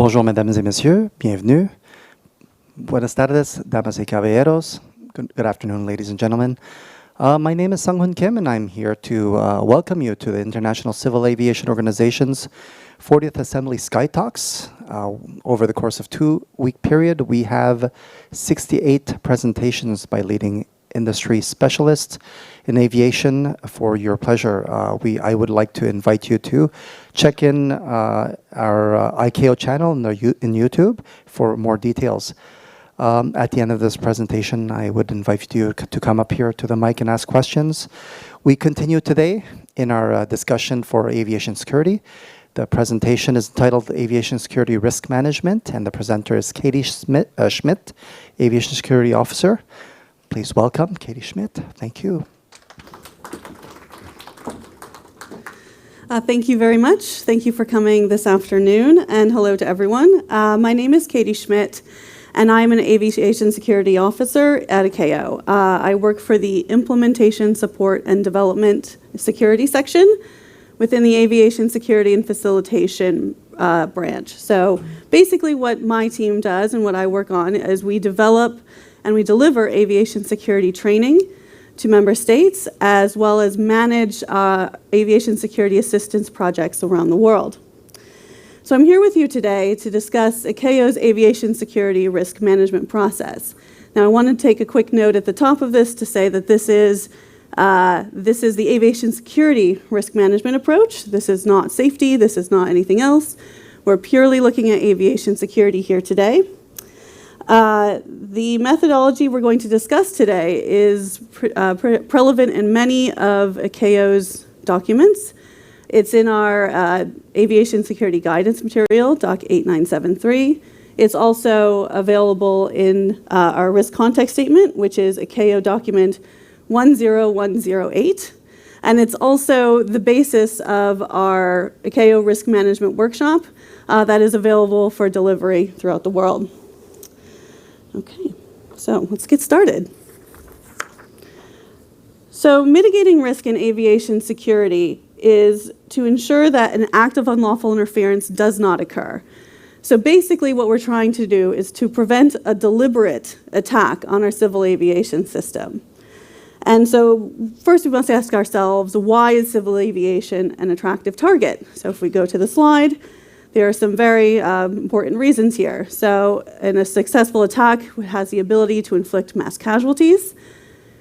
Bonjour, mesdames et messieurs. Bienvenue. Buenas tardes, damas y caballeros. Good afternoon, ladies and gentlemen. My name is Sung-Hoon Kim, and I'm here to welcome you to the International Civil Aviation Organization's 40th Assembly SkyTalks. Over the course of a 2-week period, we have 68 presentations by leading industry specialists in aviation for your pleasure. I would like to invite you to check in our ICAO channel in YouTube for more details. At the end of this presentation, I would invite you to come up here to the mic and ask questions. We continue today in our discussion for aviation security. The presentation is titled Aviation Security Risk Management, and the presenter is Katie Schmidt, Aviation Security Officer. Please welcome Katie Schmidt. Thank you. Thank you very much. Thank you for coming this afternoon, and hello to everyone. My name is Katie Schmidt, and I'm an Aviation Security Officer at ICAO. I work for the Implementation, Support, and Development Security section within the Aviation Security and Facilitation branch. So basically what my team does and what I work on is we develop and we deliver aviation security training to member states, as well as manage aviation security assistance projects around the world. So I'm here with you today to discuss ICAO's aviation security risk management process. Now I want to take a quick note at the top of this to say that this is the aviation security risk management approach. This is not safety, this is not anything else. We're purely looking at aviation security here today. The methodology we're going to discuss today is prevalent in many of ICAO's documents. It's in our Aviation Security Guidance Material, Doc 8973. It's also available in our Risk Context Statement, which is ICAO Document 10108. And it's also the basis of our ICAO Risk Management Workshop that is available for delivery throughout the world. Okay, so let's get started. So mitigating risk in aviation security is to ensure that an act of unlawful interference does not occur. So basically what we're trying to do is to prevent a deliberate attack on our civil aviation system. And so first we must ask ourselves, why is civil aviation an attractive target? So if we go to the slide, there are some very important reasons here. So in a successful attack, it has the ability to inflict mass casualties,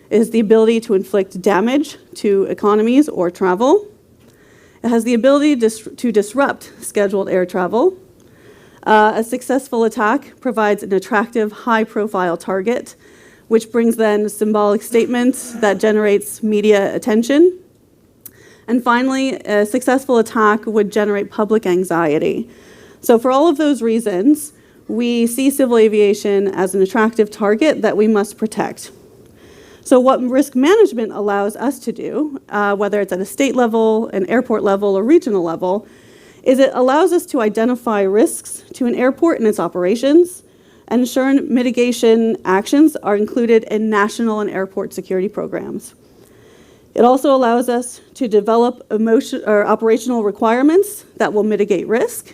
it has the ability to inflict damage to economies or travel. It has the ability to disrupt scheduled air travel. A successful attack provides an attractive, high-profile target, which brings then symbolic statements that generates media attention. And finally, a successful attack would generate public anxiety. So for all of those reasons, we see civil aviation as an attractive target that we must protect. So what risk management allows us to do, whether it's at a state level, an airport level, or regional level, is it allows us to identify risks to an airport and its operations, and ensure mitigation actions are included in national and airport security programs. It also allows us to develop operational requirements that will mitigate risk,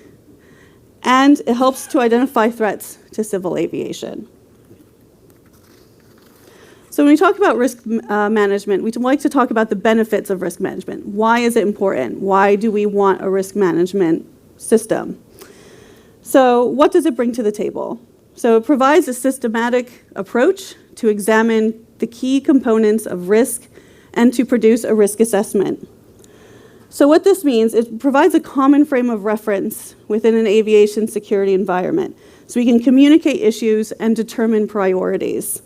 and it helps to identify threats to civil aviation. So when we talk about risk management, we like to talk about the benefits of risk management. Why is it important? Why do we want a risk management system? So what does it bring to the table? So it provides a systematic approach to examine the key components of risk and to produce a risk assessment. So what this means, it provides a common frame of reference within an aviation security environment, so we can communicate issues and determine priorities.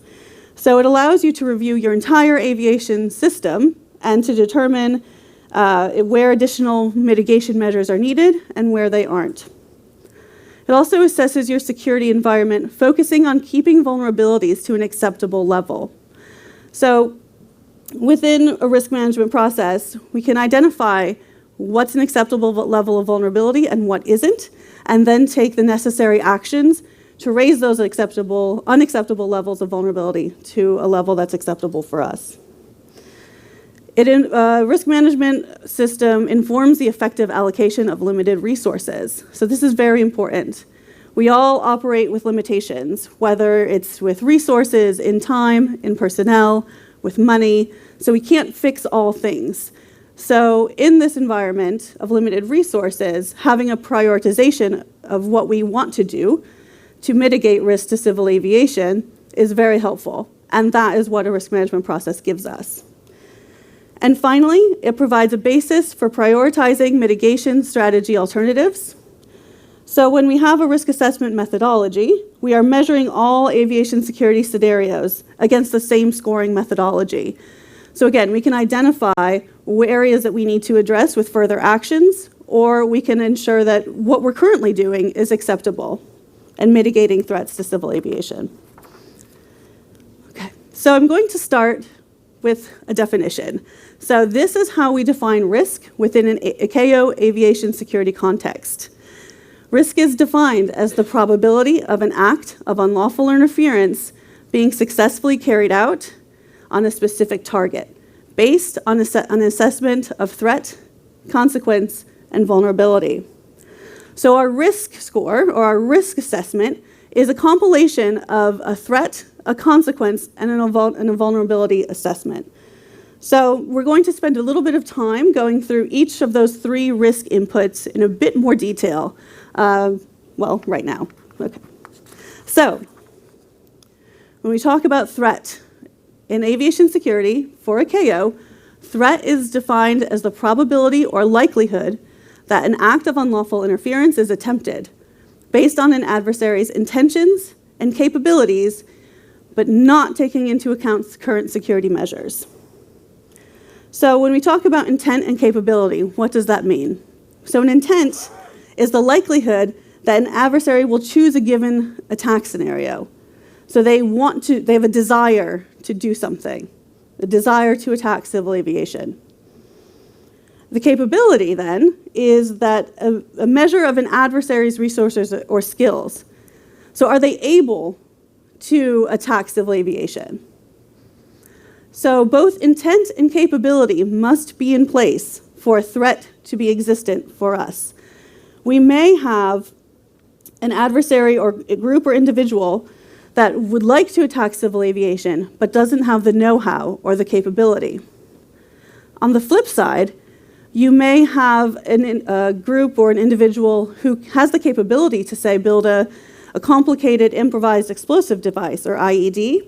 So it allows you to review your entire aviation system and to determine where additional mitigation measures are needed and where they aren't. It also assesses your security environment, focusing on keeping vulnerabilities to an acceptable level. So within a risk management process, we can identify what's an acceptable level of vulnerability and what isn't, and then take the necessary actions to raise those unacceptable levels of vulnerability to a level that's acceptable for us. Risk management system informs the effective allocation of limited resources. So this is very important. We all operate with limitations, whether it's with resources, in time, in personnel, with money, so we can't fix all things. So in this environment of limited resources, having a prioritization of what we want to do to mitigate risk to civil aviation is very helpful, and that is what a risk management process gives us. And finally, it provides a basis for prioritizing mitigation strategy alternatives. So when we have a risk assessment methodology, we are measuring all aviation security scenarios against the same scoring methodology. So again, we can identify areas that we need to address with further actions, or we can ensure that what we're currently doing is acceptable and mitigating threats to civil aviation. Okay, so I'm going to start with a definition. So this is how we define risk within an ICAO aviation security context. Risk is defined as the probability of an act of unlawful interference being successfully carried out on a specific target, based on an assessment of threat, consequence, and vulnerability. So our risk score, or our risk assessment, is a compilation of a threat, a consequence, and a vulnerability assessment. So we're going to spend a little bit of time going through each of those three risk inputs in a bit more detail. Well, right now. Okay. So when we talk about threat in aviation security for ICAO, threat is defined as the probability or likelihood that an act of unlawful interference is attempted based on an adversary's intentions and capabilities, but not taking into account current security measures. So when we talk about intent and capability, what does that mean? So an intent is the likelihood that an adversary will choose a given attack scenario. So they have a desire to do something, a desire to attack civil aviation. The capability, then, is that a measure of an adversary's resources or skills. So are they able to attack civil aviation? So both intent and capability must be in place for a threat to be existent for us. We may have an adversary or a group or individual that would like to attack civil aviation but doesn't have the know-how or the capability. On the flip side, you may have a group or an individual who has the capability to, say, build a complicated improvised explosive device, or IED,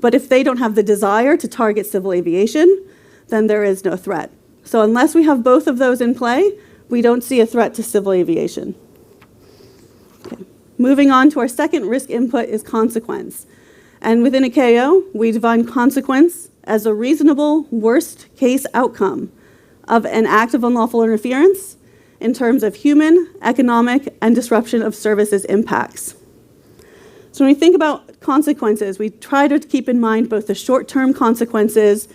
but if they don't have the desire to target civil aviation, then there is no threat. So unless we have both of those in play, we don't see a threat to civil aviation. Okay. Moving on to our second risk input is consequence. And within ICAO, we define consequence as a reasonable worst case outcome of an act of unlawful interference in terms of human, economic, and disruption of services impacts. So when we think about consequences, we try to keep in mind both the short-term consequences,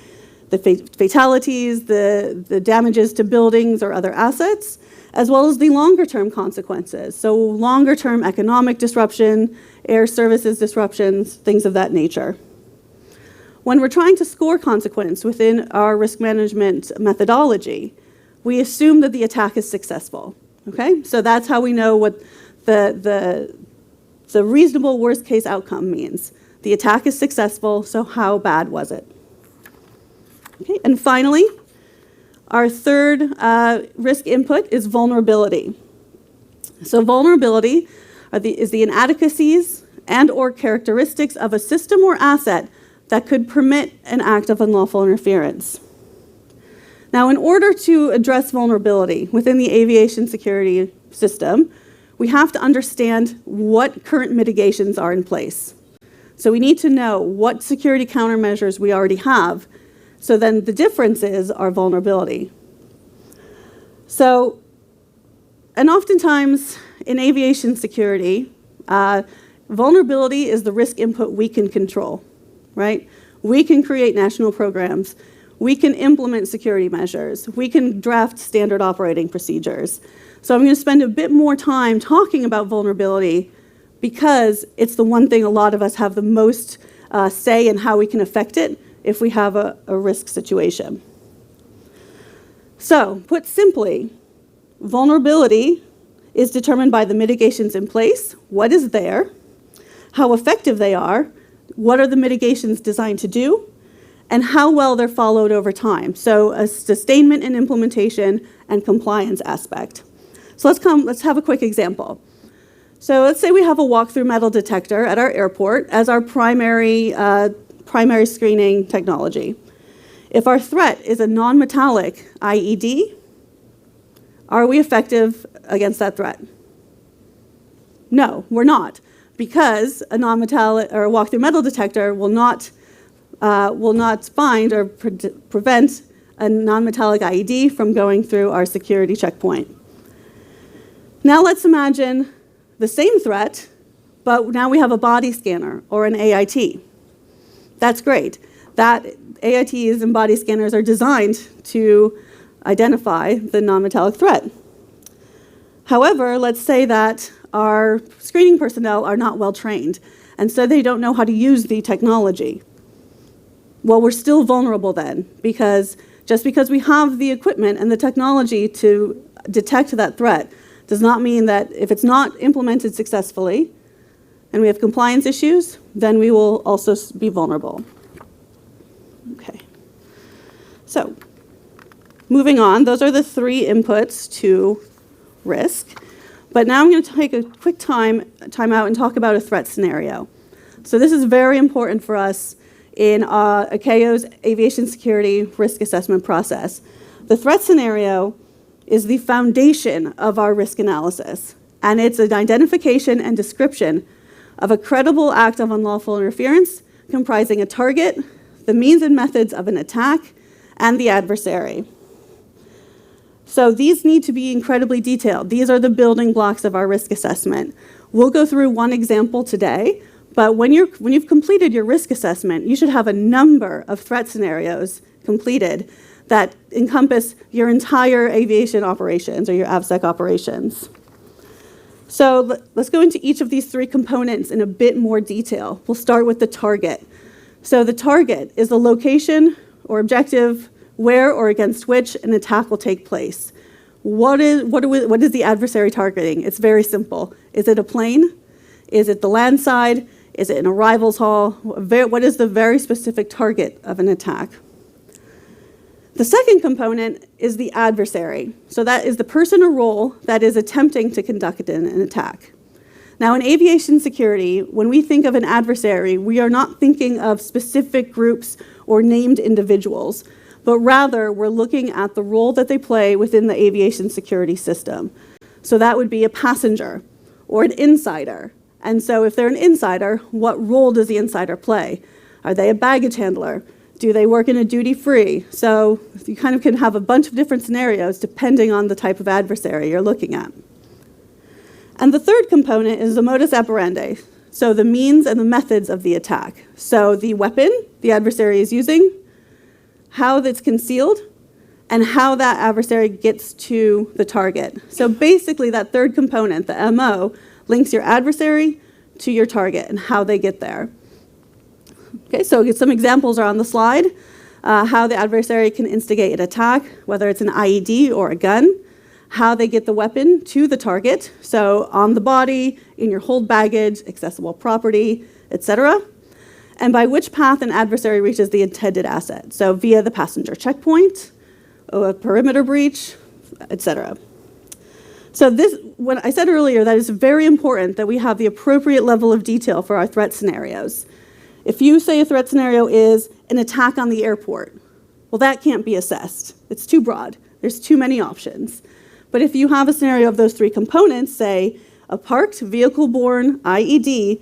the fatalities, the damages to buildings or other assets, as well as the longer-term consequences. So longer-term economic disruption, air services disruptions, things of that nature. When we're trying to score consequence within our risk management methodology, we assume that the attack is successful. Okay? So that's how we know what the reasonable worst case outcome means. The attack is successful, so how bad was it? Okay, and finally, our third risk input is vulnerability. So vulnerability is the inadequacies and or characteristics of a system or asset that could permit an act of unlawful interference. Now, in order to address vulnerability within the aviation security system, we have to understand what current mitigations are in place. So we need to know what security countermeasures we already have. So then the difference is our vulnerability. So, and oftentimes in aviation security, vulnerability is the risk input we can control, right? We can create national programs. We can implement security measures. We can draft standard operating procedures. So I'm going to spend a bit more time talking about vulnerability because it's the one thing a lot of us have the most say in how we can affect it if we have a risk situation. So, put simply, vulnerability is determined by the mitigations in place, what is there, how effective they are, what are the mitigations designed to do, and how well they're followed over time. So a sustainment and implementation and compliance aspect. So let's have a quick example. So let's say we have a walk-through metal detector at our airport as our primary screening technology. If our threat is a non-metallic IED, are we effective against that threat? No, we're not, because a non-metallic or a walk-through metal detector will not find or prevent a non-metallic IED from going through our security checkpoint. Now let's imagine the same threat, but now we have a body scanner or an AIT. That's great. That AITs and body scanners are designed to identify the non-metallic threat. However, let's say that our screening personnel are not well trained, and so they don't know how to use the technology. Well, we're still vulnerable then, because just because we have the equipment and the technology to detect that threat does not mean that if it's not implemented successfully and we have compliance issues, then we will also be vulnerable. Okay. So, moving on, those are the 3 inputs to risk. But now I'm going to take a quick time out and talk about a threat scenario. So this is very important for us in ICAO's aviation security risk assessment process. The threat scenario is the foundation of our risk analysis, and it's an identification and description of a credible act of unlawful interference comprising a target, the means and methods of an attack, and the adversary. So these need to be incredibly detailed. These are the building blocks of our risk assessment. We'll go through one example today, but when you've completed your risk assessment, you should have a number of threat scenarios completed that encompass your entire aviation operations or your AvSec operations. So let's go into each of these 3 components in a bit more detail. We'll start with the target. So the target is the location or objective where or against which an attack will take place. What is the adversary targeting? It's very simple. Is it a plane? Is it the land side? Is it an arrivals hall? What is the very specific target of an attack? The second component is the adversary. So that is the person or role that is attempting to conduct an attack. Now, in aviation security, when we think of an adversary, we are not thinking of specific groups or named individuals, but rather we're looking at the role that they play within the aviation security system. So that would be a passenger or an insider. And so if they're an insider, what role does the insider play? Are they a baggage handler? Do they work in a duty-free? So you kind of can have a bunch of different scenarios depending on the type of adversary you're looking at. And the third component is the modus operandi, so the means and the methods of the attack. So the weapon the adversary is using, how it's concealed, and how that adversary gets to the target. So basically that third component, the MO, links your adversary to your target and how they get there. Okay, so some examples are on the slide. How the adversary can instigate an attack, whether it's an IED or a gun, how they get the weapon to the target, so on the body, in your hold baggage, accessible property, etc., and by which path an adversary reaches the intended asset, so via the passenger checkpoint, a perimeter breach, etc. So when I said earlier that it's very important that we have the appropriate level of detail for our threat scenarios. If you say a threat scenario is an attack on the airport, well, that can't be assessed. It's too broad. There's too many options. But if you have a scenario of those 3 components, say a parked vehicle-borne IED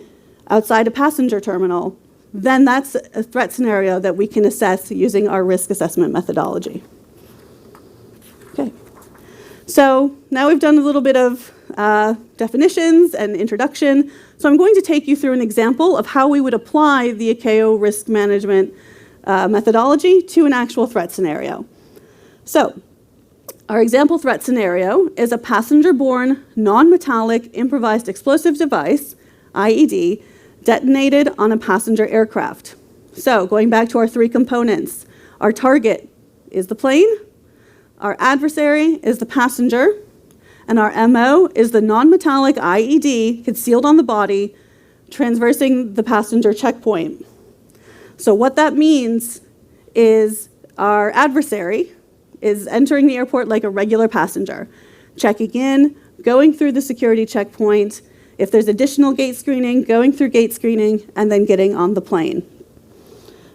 outside a passenger terminal, then that's a threat scenario that we can assess using our risk assessment methodology. Okay. So now we've done a little bit of definitions and introduction. So I'm going to take you through an example of how we would apply the ICAO risk management methodology to an actual threat scenario. So our example threat scenario is a passenger-borne, non-metallic, improvised explosive device, IED, detonated on a passenger aircraft. So going back to our 3 components, our target is the plane, our adversary is the passenger, And our MO is the non-metallic IED concealed on the body, traversing the passenger checkpoint. So what that means is our adversary is entering the airport like a regular passenger, checking in, going through the security checkpoint, if there's additional gate screening, going through gate screening, and then getting on the plane.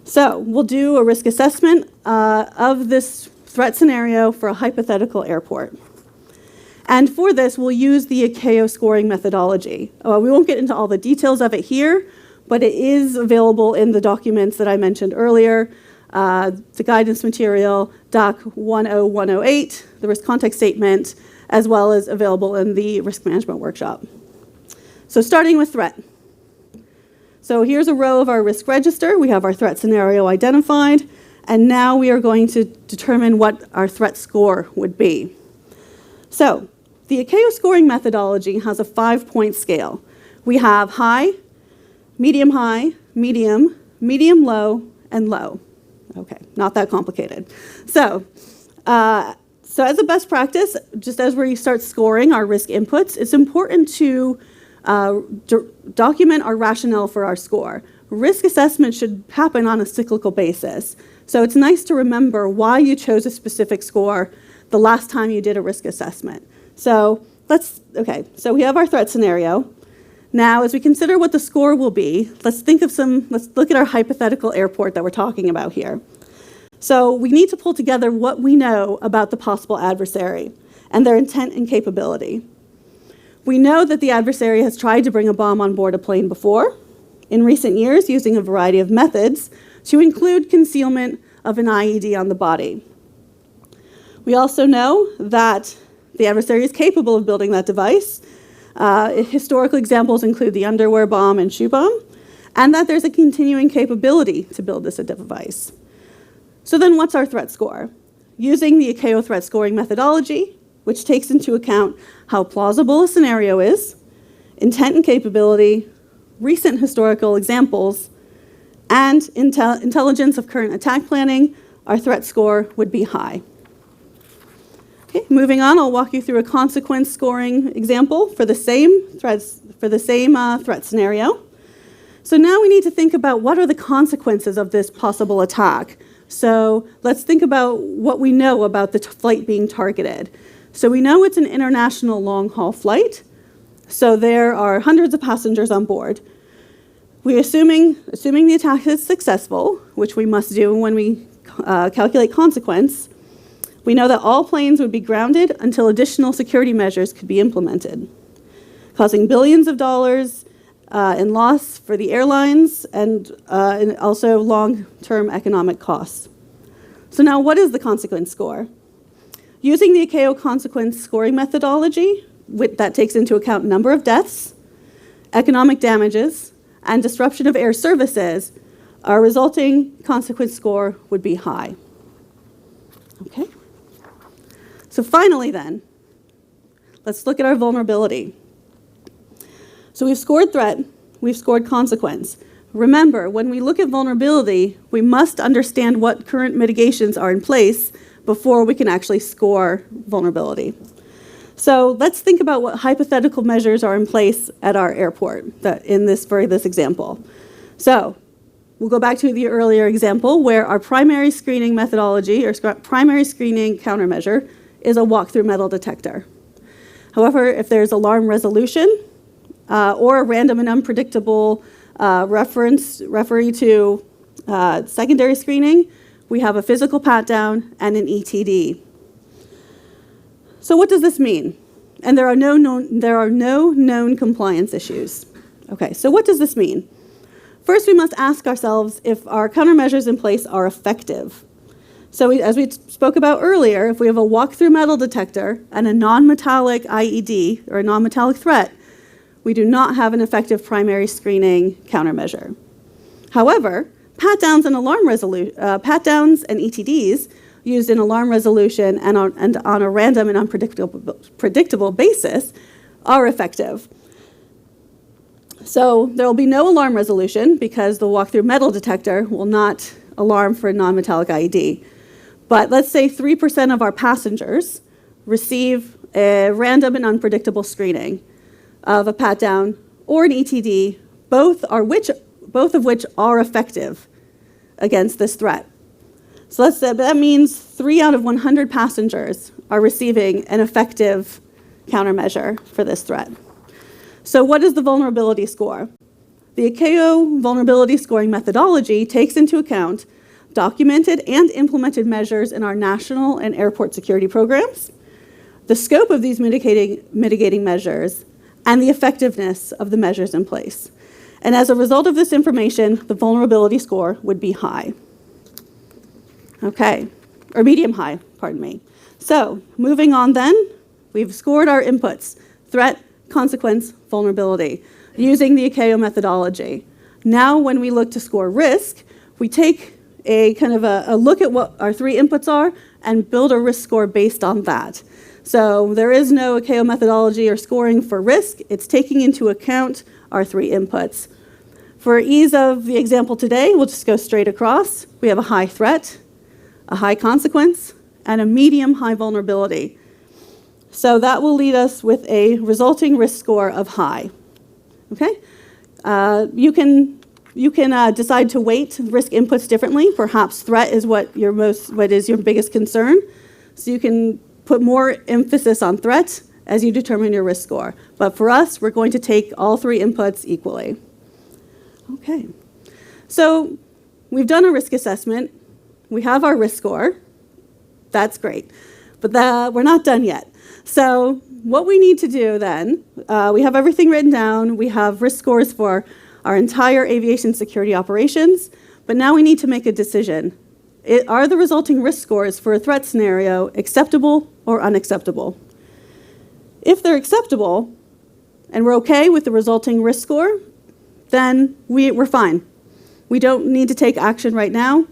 So we'll do a risk assessment of this threat scenario for a hypothetical airport. And for this, we'll use the ICAO scoring methodology. We won't get into all the details of it here, but it is available in the documents that I mentioned earlier, the guidance material, Doc 10108, the risk context statement, as well as available in the risk management workshop. So starting with threat. So here's a row of our risk register. We have our threat scenario identified, and now we are going to determine what our threat score would be. So the ICAO scoring methodology has a 5-point scale. We have high, medium, low, and low. Okay, not that complicated. So as a best practice, just as we start scoring our risk inputs, it's important to document our rationale for our score. Risk assessment should happen on a cyclical basis. So it's nice to remember why you chose a specific score the last time you did a risk assessment. So so we have our threat scenario. Now, as we consider what the score will be, let's look at our hypothetical airport that we're talking about here. So we need to pull together what we know about the possible adversary and their intent and capability. We know that the adversary has tried to bring a bomb on board a plane before, in recent years using a variety of methods, to include concealment of an IED on the body. We also know that the adversary is capable of building that device. Historical examples include the underwear bomb and shoe bomb, and that there's a continuing capability to build this device. So then what's our threat score? Using the ICAO threat scoring methodology, which takes into account how plausible a scenario is, intent and capability, recent historical examples, and intelligence of current attack planning, our threat score would be high. Okay, moving on, I'll walk you through a consequence scoring example for the same threat scenario. So now we need to think about what are the consequences of this possible attack. So let's think about what we know about the flight being targeted. So we know it's an international long-haul flight. So there are hundreds of passengers on board. Assuming the attack is successful, which we must do when we calculate consequence, we know that all planes would be grounded until additional security measures could be implemented, causing billions of dollars in loss for the airlines and also long-term economic costs. So now what is the consequence score? Using the ICAO consequence scoring methodology, that takes into account number of deaths, economic damages, and disruption of air services, our resulting consequence score would be high. Okay? So finally then, let's look at our vulnerability. So we've scored threat, we've scored consequence. Remember, when we look at vulnerability, we must understand what current mitigations are in place before we can actually score vulnerability. So let's think about what hypothetical measures are in place at our airport for this example. So we'll go back to the earlier example where our primary screening methodology or primary screening countermeasure is a walk-through metal detector. However, if there's alarm resolution or a random and unpredictable referee to secondary screening, we have a physical pat-down and an ETD. So what does this mean? And there are no known compliance issues. Okay, so what does this mean? First, we must ask ourselves if our countermeasures in place are effective. So as we spoke about earlier, if we have a walk-through metal detector and a non-metallic IED, or a non-metallic threat, we do not have an effective primary screening countermeasure. However, pat-downs and ETDs used in alarm resolution and on a random and unpredictable basis are effective. So there will be no alarm resolution because the walk-through metal detector will not alarm for a non-metallic IED. But let's say 3% of our passengers receive a random and unpredictable screening of a pat-down or an ETD, both of which are effective against this threat. So that means 3 out of 100 passengers are receiving an effective countermeasure for this threat. So what is the vulnerability score? The ICAO vulnerability scoring methodology takes into account documented and implemented measures in our national and airport security programs, the scope of these mitigating measures, and the effectiveness of the measures in place. And as a result of this information, the vulnerability score would be high. Okay, or medium high, pardon me. So moving on then, we've scored our inputs: threat, consequence, vulnerability, using the ICAO methodology. Now when we look to score risk, we take a kind of a look at what our 3 inputs are and build a risk score based on that. So there is no ICAO methodology or scoring for risk. It's taking into account our 3 inputs. For ease of the example today, we'll just go straight across. We have a high threat, a high consequence, and a medium high vulnerability. So that will lead us with a resulting risk score of high. Okay? You can decide to weight risk inputs differently. Perhaps threat is what is your biggest concern. So you can put more emphasis on threat as you determine your risk score. But for us, we're going to take all 3 inputs equally. Okay. So we've done a risk assessment. We have our risk score. That's great. But we're not done yet. So what we need to do then, we have everything written down. We have risk scores for our entire aviation security operations. But now we need to make a decision. Are the resulting risk scores for a threat scenario acceptable or unacceptable? If they're acceptable, and we're okay with the resulting risk score, then we're fine. We don't need to take action right now.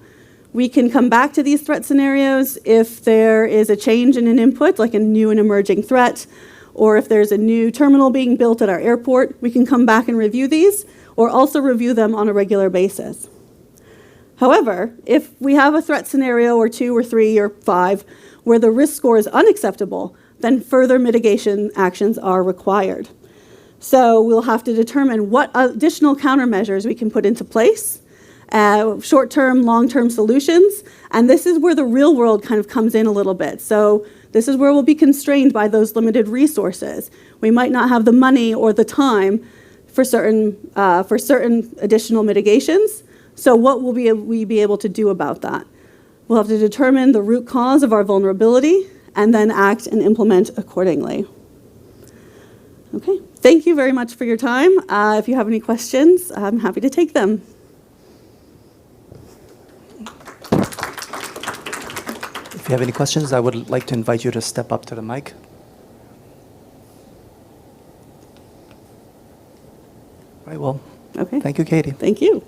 We can come back to these threat scenarios if there is a change in an input, like a new and emerging threat, or if there's a new terminal being built at our airport, we can come back and review these, or also review them on a regular basis. However, if we have a threat scenario or 2 or 3 or 5 where the risk score is unacceptable, then further mitigation actions are required. So we'll have to determine what additional countermeasures we can put into place, short-term, long-term solutions, and this is where the real world kind of comes in a little bit. So this is where we'll be constrained by those limited resources. We might not have the money or the time for certain additional mitigations. So what will we be able to do about that? We'll have to determine the root cause of our vulnerability and then act and implement accordingly. Okay, thank you very much for your time. If you have any questions, I'm happy to take them. If you have any questions, I would like to invite you to step up to the mic. All right, well, Okay. thank you, Katie. Thank you.